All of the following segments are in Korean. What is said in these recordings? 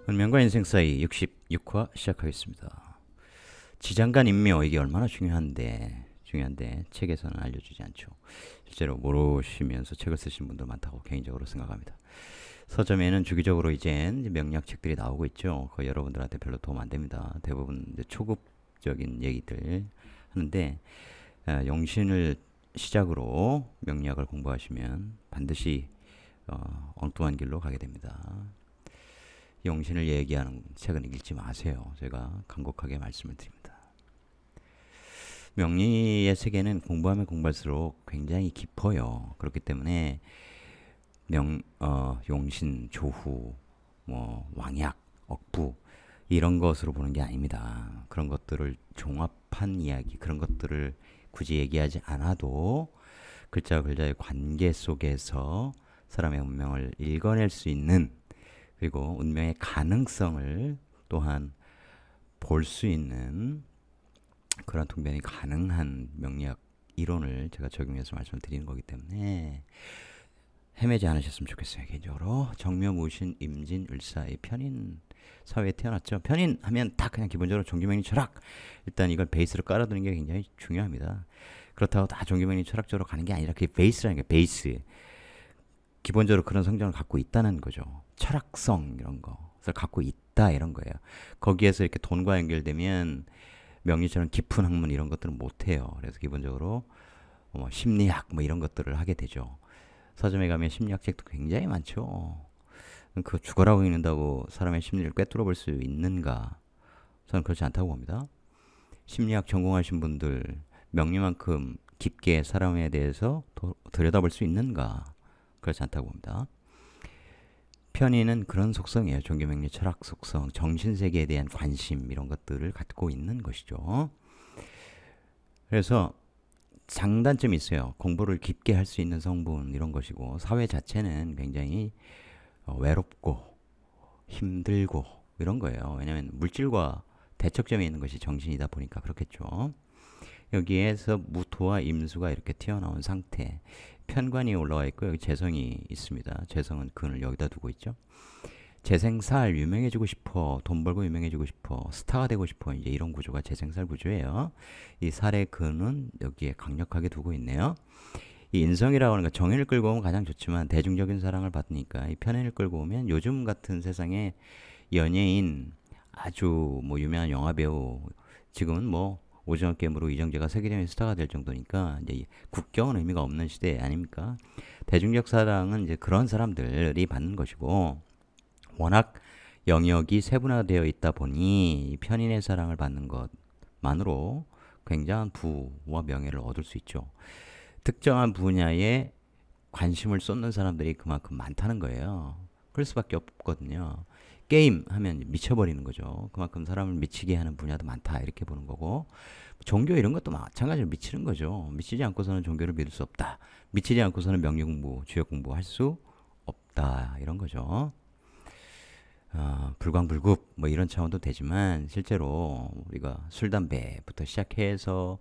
운명과 인생 사이 66화 시작하겠습니다. 지장간 인묘 이게 얼마나 중요한데 책에서는 알려주지 않죠. 실제로 모르시면서 책을 쓰신 분들 많다고 개인적으로 생각합니다. 서점에는 주기적으로 이젠 명리학 책들이 나오고 있죠. 그거 여러분들한테 별로 도움 안 됩니다. 대부분 이제 초급적인 얘기들 하는데 용신을 시작으로 명리학을 공부하시면 반드시 엉뚱한 길로 가게 됩니다. 용신을 얘기하는 책은 읽지 마세요. 제가 간곡하게 말씀을 드립니다. 명리의 세계는 공부하면 공부할수록 굉장히 깊어요. 그렇기 때문에 용신, 조후, 왕약, 억부 이런 것으로 보는 게 아닙니다. 그런 것들을 종합한 이야기, 그런 것들을 굳이 얘기하지 않아도 글자와 글자의 관계 속에서 사람의 운명을 읽어낼 수 있는, 그리고 운명의 가능성을 또한 볼 수 있는 그런 통변이 가능한 명리학 이론을 제가 적용해서 말씀을 드리는 거기 때문에 헤매지 않으셨으면 좋겠어요. 개인적으로 정묘무신 임진을사의 편인 사회에 태어났죠. 편인 하면 다 그냥 기본적으로 종교명리 철학, 일단 이걸 베이스로 깔아두는 게 굉장히 중요합니다. 그렇다고 다 종교명리 철학적으로 가는 게 아니라 그게 베이스라는 게 베이스, 기본적으로 그런 성장을 갖고 있다는 거죠. 철학성 이런 것을 갖고 있다 이런 거예요. 거기에서 이렇게 돈과 연결되면 명리처럼 깊은 학문 이런 것들은 못해요. 그래서 기본적으로 심리학 이런 것들을 하게 되죠. 서점에 가면 심리학 책도 굉장히 많죠. 그 죽어라고 읽는다고 사람의 심리를 꿰뚫어 볼 수 있는가? 저는 그렇지 않다고 봅니다. 심리학 전공하신 분들 명리만큼 깊게 사람에 대해서 들여다볼 수 있는가? 그렇지 않다고 봅니다. 편의는 그런 속성이에요. 종교명리 철학 속성, 정신세계에 대한 관심 이런 것들을 갖고 있는 것이죠. 그래서 장단점이 있어요. 공부를 깊게 할 수 있는 성분 이런 것이고, 사회 자체는 굉장히 외롭고 힘들고 이런 거예요. 왜냐하면 물질과 대척점에 있는 것이 정신이다 보니까 그렇겠죠. 여기에서 무토와 임수가 이렇게 튀어나온 상태, 편관이 올라와 있고 여기 재성이 있습니다. 재성은 근을 여기다 두고 있죠. 재생살, 유명해지고 싶어, 돈 벌고 유명해지고 싶어, 스타가 되고 싶어, 이제 이런 구조가 재생살 구조예요. 이 살의 근은 여기에 강력하게 두고 있네요. 이 인성이라고 하는 거, 정인을 끌고 오면 가장 좋지만 대중적인 사랑을 받으니까 이 편인을 끌고 오면 요즘 같은 세상에 연예인, 아주 유명한 영화 배우, 지금은 오징어 게임으로 이정재가 세계적인 스타가 될 정도니까 이제 국경은 의미가 없는 시대 아닙니까? 대중적 사랑은 이제 그런 사람들이 받는 것이고, 워낙 영역이 세분화되어 있다 보니 편인의 사랑을 받는 것만으로 굉장한 부와 명예를 얻을 수 있죠. 특정한 분야에 관심을 쏟는 사람들이 그만큼 많다는 거예요. 그럴 수밖에 없거든요. 게임 하면 미쳐버리는 거죠. 그만큼 사람을 미치게 하는 분야도 많다 이렇게 보는 거고, 종교 이런 것도 마찬가지로 미치는 거죠. 미치지 않고서는 종교를 믿을 수 없다. 미치지 않고서는 명리 공부, 주역 공부 할 수 없다 이런 거죠. 불광불급 이런 차원도 되지만 실제로 우리가 술 담배부터 시작해서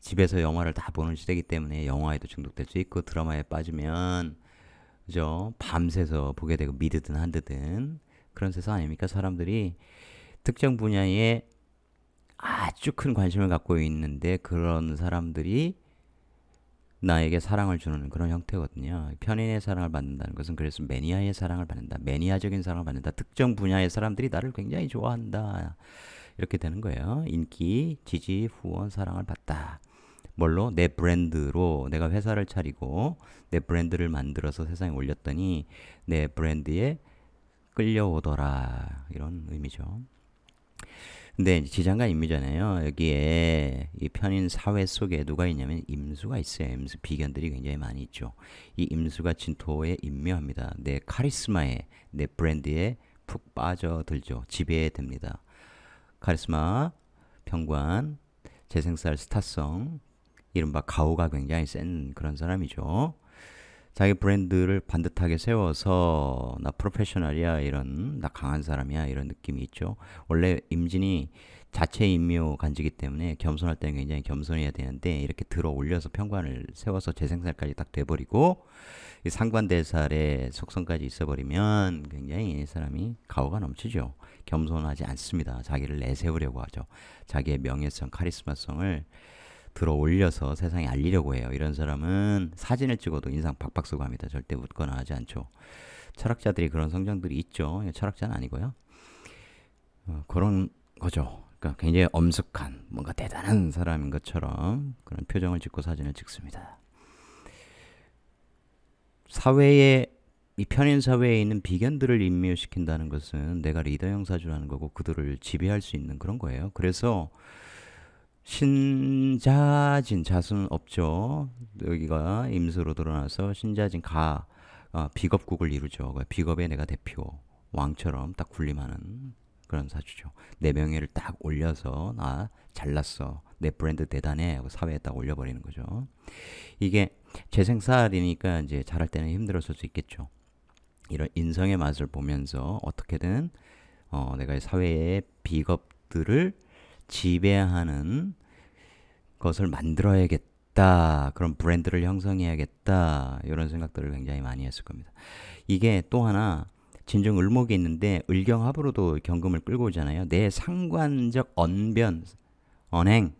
집에서 영화를 다 보는 시대이기 때문에 영화에도 중독될 수 있고, 드라마에 빠지면 그죠, 밤새서 보게 되고 미드든 한드든 그런 세상 아닙니까? 사람들이 특정 분야에 아주 큰 관심을 갖고 있는데 그런 사람들이 나에게 사랑을 주는 그런 형태거든요. 편인의 사랑을 받는다는 것은 그래서 매니아의 사랑을 받는다. 매니아적인 사랑을 받는다. 특정 분야의 사람들이 나를 굉장히 좋아한다. 이렇게 되는 거예요. 인기, 지지, 후원, 사랑을 받다. 뭘로? 내 브랜드로 내가 회사를 차리고 내 브랜드를 만들어서 세상에 올렸더니 내 브랜드에 끌려오더라. 이런 의미죠. 근데 지장간 임미잖아요. 여기에 이 편인 사회 속에 누가 있냐면 임수가 있어요. 임수 비견들이 굉장히 많이 있죠. 이 임수가 진토에 임묘합니다. 내 카리스마에, 내 브랜드에 푹 빠져들죠. 지배됩니다. 카리스마, 평관, 재생살, 스타성, 이른바 가오가 굉장히 센 그런 사람이죠. 자기 브랜드를 반듯하게 세워서 나 프로페셔널이야 이런 나 강한 사람이야 이런 느낌이 있죠. 원래 임진이 자체 임묘 간지기 때문에 겸손할 때는 굉장히 겸손해야 되는데 이렇게 들어 올려서 평관을 세워서 재생살까지 딱 돼버리고 이 상관대살의 속성까지 있어버리면 굉장히 이 사람이 가오가 넘치죠. 겸손하지 않습니다. 자기를 내세우려고 하죠. 자기의 명예성, 카리스마성을 들어 올려서 세상에 알리려고 해요. 이런 사람은 사진을 찍어도 인상 박박 쓰고 합니다. 절대 웃거나 하지 않죠. 철학자들이 그런 성장들이 있죠. 철학자는 아니고요. 그런 거죠. 그러니까 굉장히 엄숙한 뭔가 대단한 사람인 것처럼 그런 표정을 짓고 사진을 찍습니다. 사회에 이 편인 사회에 있는 비견들을 임묘시킨다는 것은 내가 리더 형사주라는 거고 그들을 지배할 수 있는 그런 거예요. 그래서 신자진 자수는 없죠. 여기가 임수로 드러나서 신자진 비겁국을 이루죠. 비겁의 내가 대표 왕처럼 딱 군림하는 그런 사주죠. 내 명예를 딱 올려서 나 잘났어. 내 브랜드 대단해 하고 사회에 딱 올려버리는 거죠. 이게 재생살이니까 이제 잘할 때는 힘들었을 수 있겠죠. 이런 인성의 맛을 보면서 어떻게든 내가 사회의 비겁들을 지배하는 것을 만들어야겠다. 그런 브랜드를 형성해야겠다. 이런 생각들을 굉장히 많이 했을 겁니다. 이게 또 하나 진중 을목이 있는데 을경합으로도 경금을 끌고 오잖아요. 내 상관적 언변, 언행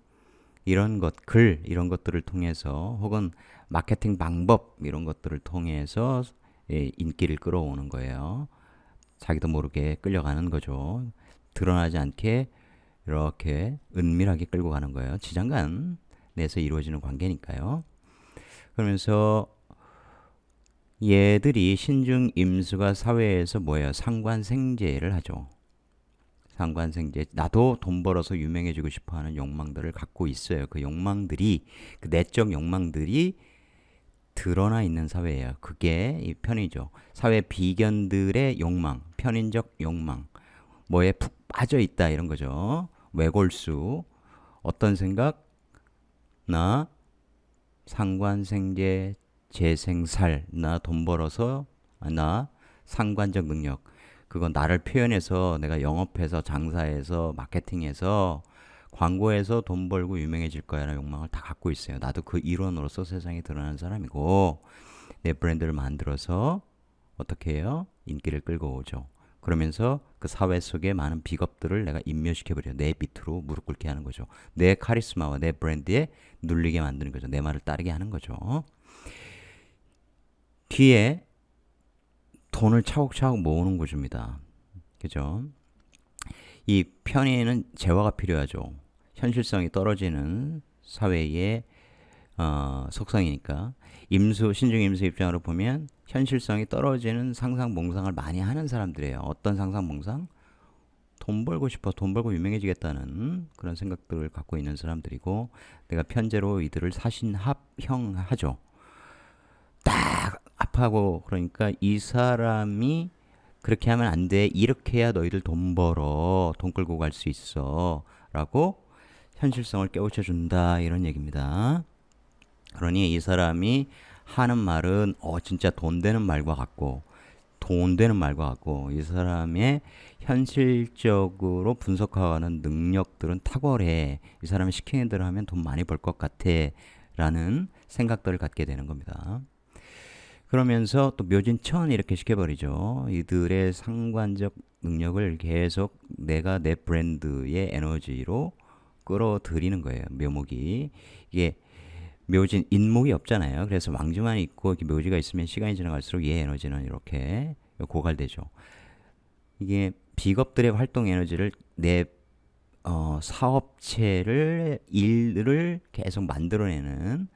이런 것, 글 이런 것들을 통해서 혹은 마케팅 방법 이런 것들을 통해서 인기를 끌어오는 거예요. 자기도 모르게 끌려가는 거죠. 드러나지 않게 이렇게 은밀하게 끌고 가는 거예요. 지장간 내에서 이루어지는 관계니까요. 그러면서 얘들이 신중 임수가 사회에서 뭐예요? 상관생제를 하죠. 상관생제. 나도 돈 벌어서 유명해지고 싶어하는 욕망들을 갖고 있어요. 그 욕망들이 그 내적 욕망들이 드러나 있는 사회예요. 그게 이 편이죠. 사회 비견들의 욕망, 편인적 욕망, 뭐에 푹 빠져 있다 이런 거죠. 외골수, 어떤 생각? 나 상관생제, 재생살, 나 돈 벌어서, 나 상관적 능력. 그건 나를 표현해서 내가 영업해서 장사해서 마케팅해서 광고에서 돈 벌고 유명해질 거야라는 욕망을 다 갖고 있어요. 나도 그 일원으로서 세상에 드러나는 사람이고 내 브랜드를 만들어서 어떻게 해요? 인기를 끌고 오죠. 그러면서 그 사회 속에 많은 비겁들을 내가 임묘시켜버려요. 내 밑으로 무릎 꿇게 하는 거죠. 내 카리스마와 내 브랜드에 눌리게 만드는 거죠. 내 말을 따르게 하는 거죠. 뒤에 돈을 차곡차곡 모으는 구조입니다. 그죠? 이 편의는 재화가 필요하죠. 현실성이 떨어지는 사회의 속성이니까 신중 임수 입장으로 보면 현실성이 떨어지는 상상몽상을 많이 하는 사람들이에요. 어떤 상상몽상? 돈 벌고 싶어, 돈 벌고 유명해지겠다는 그런 생각들을 갖고 있는 사람들이고 내가 편제로 이들을 사신합형하죠. 딱 합하고 그러니까 이 사람이 그렇게 하면 안 돼. 이렇게 해야 너희들 돈 벌어. 돈 끌고 갈 수 있어. 라고 현실성을 깨우쳐 준다. 이런 얘기입니다. 그러니 이 사람이 하는 말은 진짜 돈 되는 말과 같고 돈 되는 말과 같고 이 사람의 현실적으로 분석하는 능력들은 탁월해. 이 사람이 시키는 대로 하면 돈 많이 벌 것 같아. 라는 생각들을 갖게 되는 겁니다. 그러면서 또 묘진천 이렇게 시켜버리죠. 이들의 상관적 능력을 계속 내가 내 브랜드의 에너지로 끌어들이는 거예요. 묘목이. 이게 묘진, 인목이 없잖아요. 그래서 왕주만 있고 이렇게 묘지가 있으면 시간이 지나갈수록 얘 에너지는 이렇게 고갈되죠. 이게 비겁들의 활동 에너지를 내 사업체를 일을 계속 만들어내는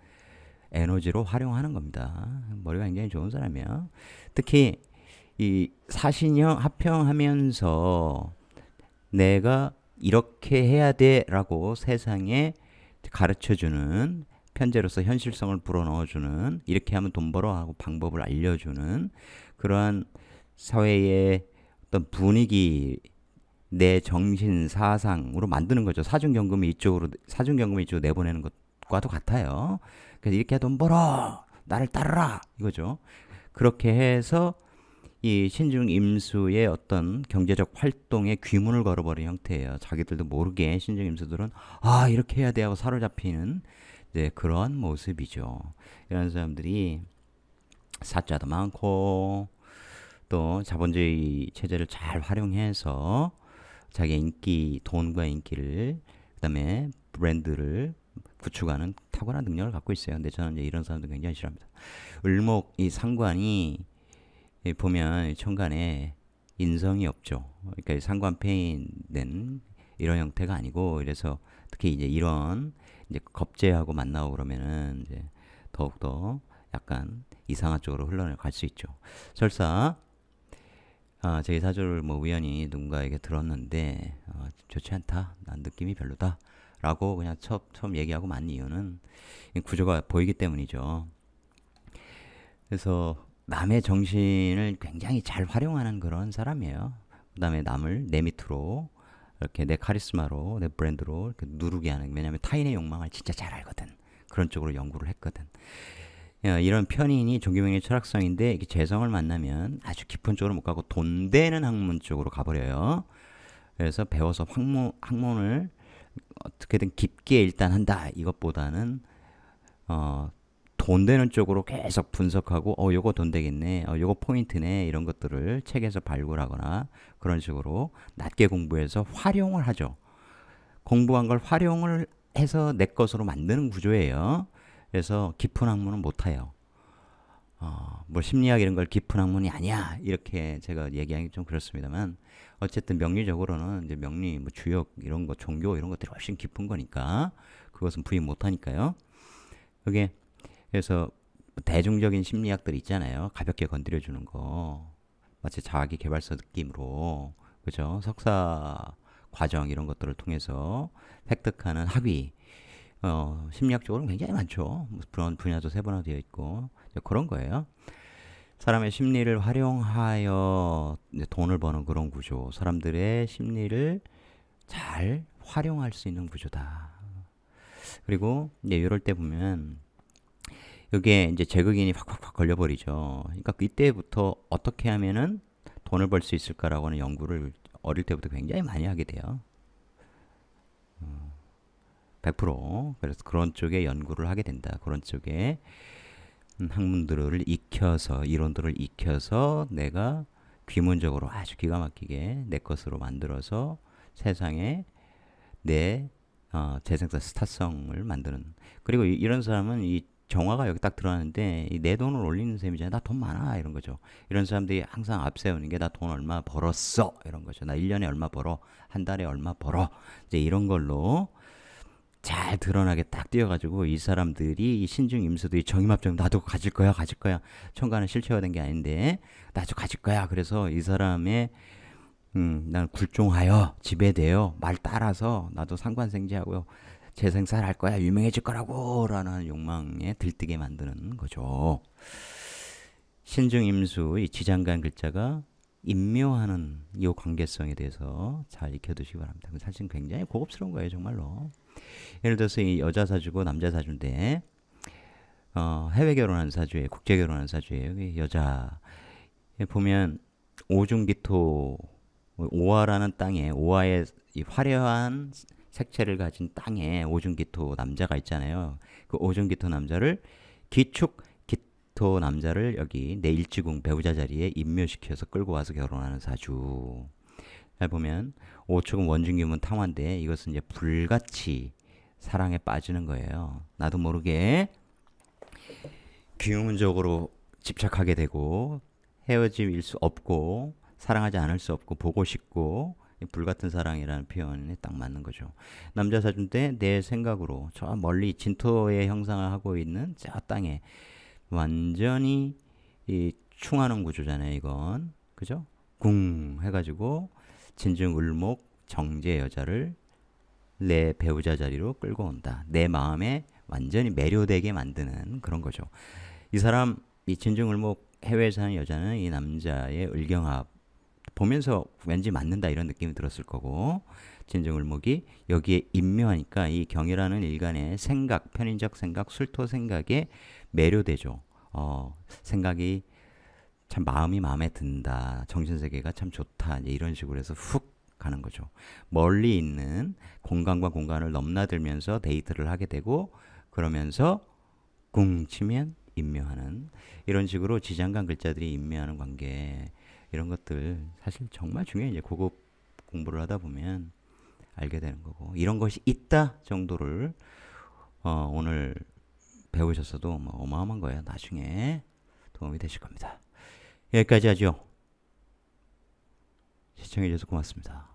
에너지로 활용하는 겁니다. 머리가 굉장히 좋은 사람이야. 특히 이 사신형 합형하면서 내가 이렇게 해야 돼라고 세상에 가르쳐주는 편제로서 현실성을 불어넣어주는 이렇게 하면 돈 벌어 하고 방법을 알려주는 그러한 사회의 어떤 분위기 내 정신 사상으로 만드는 거죠. 사중경금이 이쪽으로 내보내는 것과도 같아요. 그래서 이렇게 돈 벌어 나를 따르라 이거죠. 그렇게 해서 이 신중 임수의 어떤 경제적 활동에 귀문을 걸어버린 형태예요. 자기들도 모르게 신중 임수들은 아 이렇게 해야 돼 하고 사로잡히는 이제 그런 모습이죠. 이런 사람들이 사자도 많고 또 자본주의 체제를 잘 활용해서 자기 인기, 돈과 인기를 그다음에 브랜드를 구축하는 탁월한 능력을 갖고 있어요. 근데 저는 이제 이런 사람들 굉장히 싫어합니다. 을목 이 상관이 보면 천간에 인성이 없죠. 그러니까 상관 폐인된 이런 형태가 아니고 이래서 특히 이제 이런 이제 겁재하고 만나고 그러면은 이제 더욱더 약간 이상한 쪽으로 흘러갈 수 있죠. 설사 제 사주를 뭐 우연히 누군가에게 들었는데 좋지 않다, 난 느낌이 별로다 라고 그냥 처음 얘기하고 만 이유는 구조가 보이기 때문이죠. 그래서 남의 정신을 굉장히 잘 활용하는 그런 사람이에요. 그 다음에 남을 내 밑으로 이렇게 내 카리스마로 내 브랜드로 이렇게 누르게 하는, 왜냐하면 타인의 욕망을 진짜 잘 알거든. 그런 쪽으로 연구를 했거든. 이런 편인이 종교명리 철학성인데 이게 재성을 만나면 아주 깊은 쪽으로 못 가고 돈 되는 학문 쪽으로 가버려요. 그래서 배워서 학문을 어떻게든 깊게 일단 한다 이것보다는 돈 되는 쪽으로 계속 분석하고 요거 돈 되겠네, 요거 포인트네, 이런 것들을 책에서 발굴하거나 그런 식으로 낮게 공부해서 활용을 하죠. 공부한 걸 활용을 해서 내 것으로 만드는 구조예요. 그래서 깊은 학문은 못해요. 뭐 심리학 이런 걸 깊은 학문이 아니야 이렇게 제가 얘기하기 좀 그렇습니다만, 어쨌든 명리적으로는 이제 명리, 뭐 주역 이런 거, 종교 이런 것들이 훨씬 깊은 거니까 그것은 부인 못하니까요. 그게 그래서 대중적인 심리학들 있잖아요. 가볍게 건드려주는 거, 마치 자기 개발서 느낌으로, 그죠? 석사 과정 이런 것들을 통해서 획득하는 학위, 심리학적으로는 굉장히 많죠. 그런 분야도 세분화되어 있고 그런 거예요. 사람의 심리를 활용하여 돈을 버는 그런 구조, 사람들의 심리를 잘 활용할 수 있는 구조다. 그리고 이제 이럴 때 보면 여기에 이제 제극인이 확 걸려버리죠. 그러니까 이때부터 어떻게 하면은 돈을 벌 수 있을까라고 하는 연구를 어릴 때부터 굉장히 많이 하게 돼요. 100%. 그래서 그런 쪽에 연구를 하게 된다. 그런 쪽에 학문들을 익혀서, 이론들을 익혀서 내가 귀문적으로 아주 기가 막히게 내 것으로 만들어서 세상에 내 재생산 스타성을 만드는. 그리고 이런 사람은 이 정화가 여기 딱 들어가는데 내 돈을 올리는 셈이잖아요. 나 돈 많아 이런 거죠. 이런 사람들이 항상 앞세우는 게 나 돈 얼마 벌었어 이런 거죠. 나 1년에 얼마 벌어, 한 달에 얼마 벌어, 이제 이런 걸로 잘 드러나게 딱 띄어가지고 이 사람들이, 이 신중 임수들이 정임합정 나도 가질 거야 천간은 실체화된 게 아닌데 나도 가질 거야. 그래서 이 사람의 난 굴종하여 지배되어 말 따라서 나도 상관생지하고요 재생산할 거야, 유명해질 거라고 라는 욕망에 들뜨게 만드는 거죠. 신중임수, 이 지장간 글자가 임묘하는 이 관계성에 대해서 잘 익혀두시기 바랍니다. 사실 굉장히 고급스러운 거예요, 정말로. 예를 들어서 이 여자 사주고 남자 사주인데 해외 결혼한 사주예요, 국제 결혼한 사주예요. 여자 보면 오중기토, 오화라는 땅에, 오화의 이 화려한 색채를 가진 땅에 오중기토 남자가 있잖아요. 그 오중기토 남자를 기축기토 남자를 여기 내 일지궁 배우자 자리에 임묘시켜서 끌고 와서 결혼하는 사주. 잘 보면 오축은 원중기문 탕화인데 이것은 이제 불같이 사랑에 빠지는 거예요. 나도 모르게 귀문적으로 집착하게 되고 헤어질 수 없고 사랑하지 않을 수 없고 보고 싶고, 불같은 사랑이라는 표현에 딱 맞는 거죠. 남자 사준 때 내 생각으로 저 멀리 진토의 형상을 하고 있는 저 땅에 완전히 충하는 구조잖아요, 이건. 그죠? 궁 해가지고 진중을목 정제 여자를 내 배우자 자리로 끌고 온다. 내 마음에 완전히 매료되게 만드는 그런 거죠. 이 사람, 이 진중을목 해외에 사는 여자는 이 남자의 을경합 보면서 왠지 맞는다 이런 느낌이 들었을 거고, 진중을목이 여기에 임묘하니까 이 경이라는 일간의 생각, 편인적 생각, 술토 생각에 매료되죠. 생각이 참 마음이 마음에 든다. 정신세계가 참 좋다. 이제 이런 식으로 해서 훅 가는 거죠. 멀리 있는 공간과 공간을 넘나들면서 데이트를 하게 되고 그러면서 꿍 치면 인묘하는 이런 식으로 지장간 글자들이 인묘하는 관계 이런 것들 사실 정말 중요해. 이제 고급 공부를 하다 보면 알게 되는 거고 이런 것이 있다 정도를 오늘 배우셨어도 뭐 어마어마한 거예요. 나중에 도움이 되실 겁니다. 여기까지 하죠. 시청해주셔서 고맙습니다.